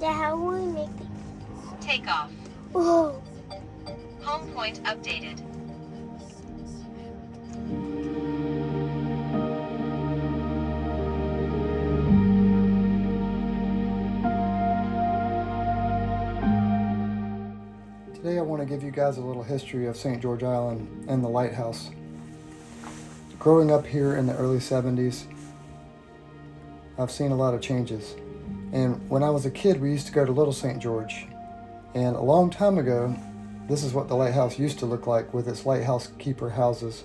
Yeah, how will we make it? Takeoff. Oh. Home point updated. Today I want to give you guys a little history of St. George Island and the lighthouse. Growing up here in the early 70s, I've seen a lot of changes. And when I was a kid, we used to go to Little St. George. And a long time ago, this is what the lighthouse used to look like with its lighthouse keeper houses.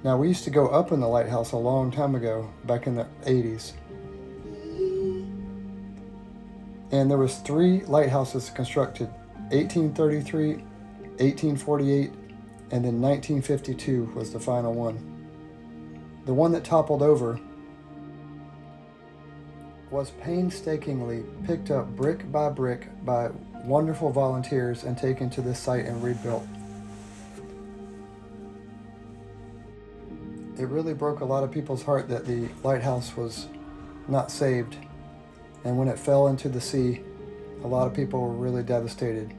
Now, we used to go up in the lighthouse a long time ago, back in the 80s. And there was 3 lighthouses constructed, 1833, 1848, and then 1952 was the final one. The one that toppled over was painstakingly picked up brick by brick by wonderful volunteers and taken to this site and rebuilt. It really broke a lot of people's heart that the lighthouse was not saved. And when it fell into the sea, a lot of people were really devastated.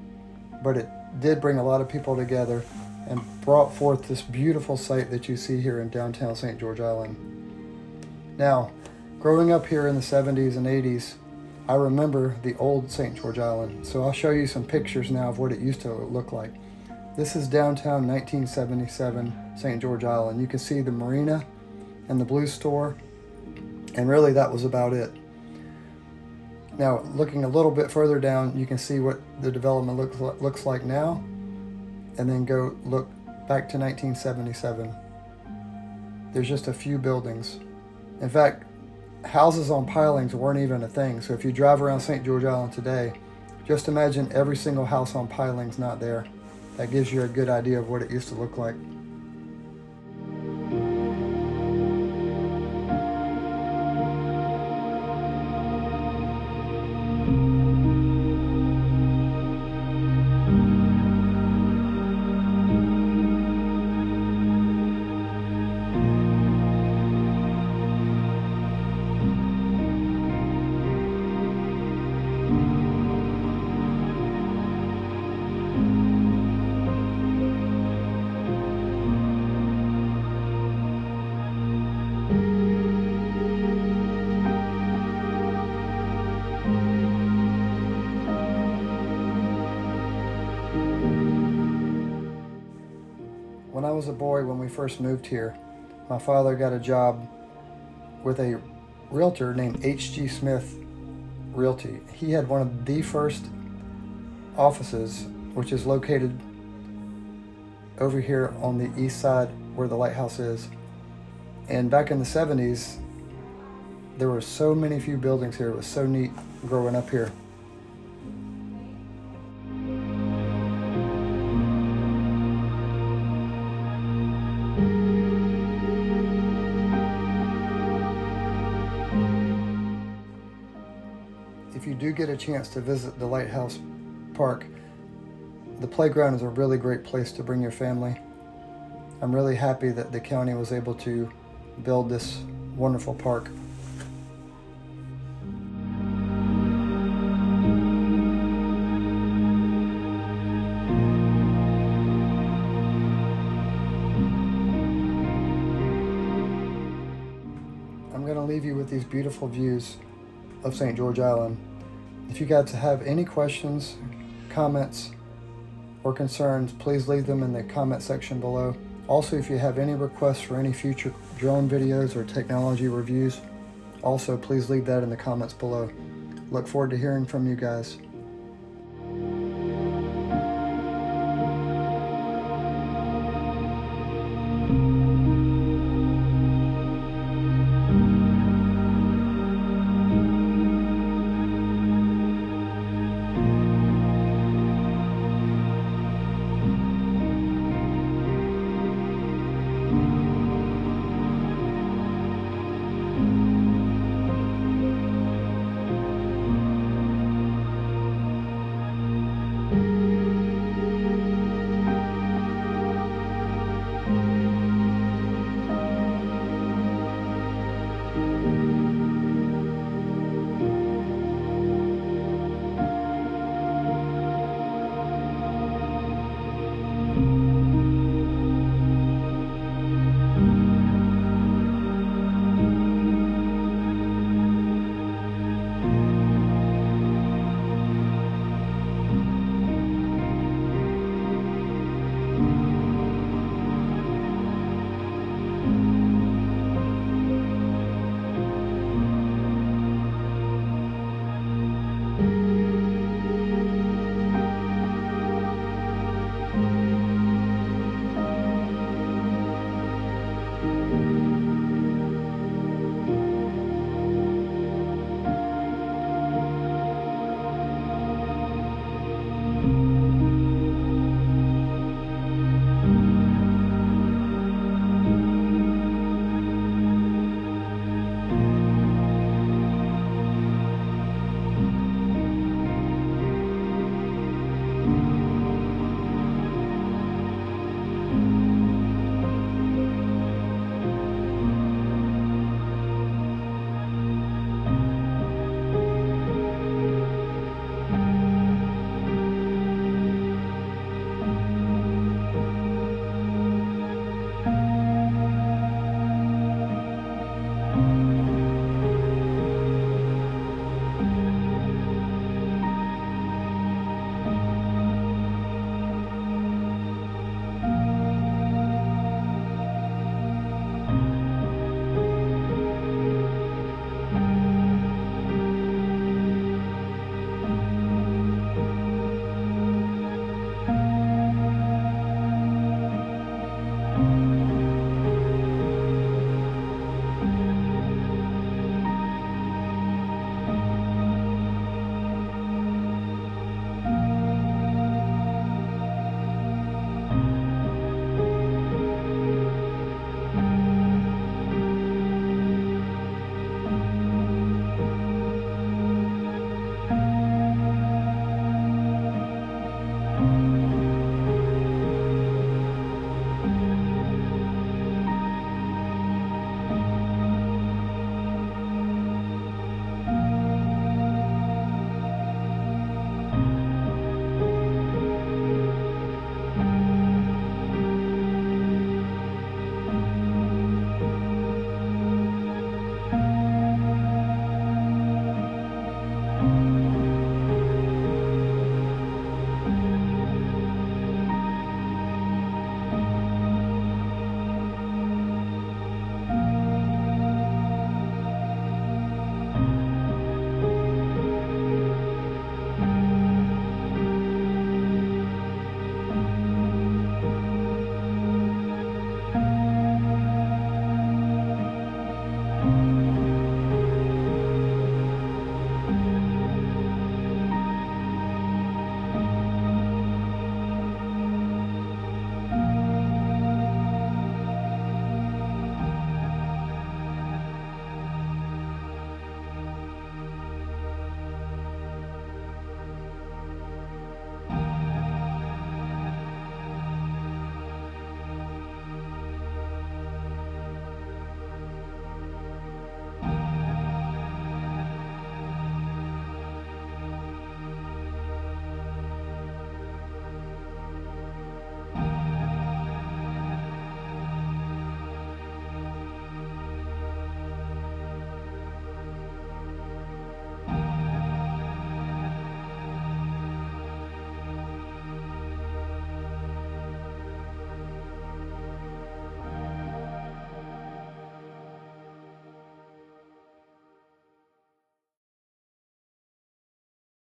But it did bring a lot of people together and brought forth this beautiful site that you see here in downtown St. George Island. Now, growing up here in the 70s and 80s, I remember the old St. George Island. So I'll show you some pictures now of what it used to look like. This is downtown 1977 St. George Island. You can see the marina and the blue store, and really that was about it. Now, looking a little bit further down, you can see what the development looks like now, and then go look back to 1977. There's just a few buildings. In fact, houses on pilings weren't even a thing. So if you drive around St. George Island today, just imagine every single house on pilings not there. That gives you a good idea of what it used to look like. When I was a boy, when we first moved here, my father got a job with a realtor named H.G. Smith Realty. He had one of the first offices, which is located over here on the east side where the lighthouse is. And back in the 70s, there were so many few buildings here. It was so neat growing up here. If you do get a chance to visit the Lighthouse Park, the playground is a really great place to bring your family. I'm really happy that the county was able to build this wonderful park. I'm going to leave you with these beautiful views of St. George Island. If you guys have any questions, comments, or concerns, please leave them in the comment section below. Also, if you have any requests for any future drone videos or technology reviews, also please leave that in the comments below. Look forward to hearing from you guys.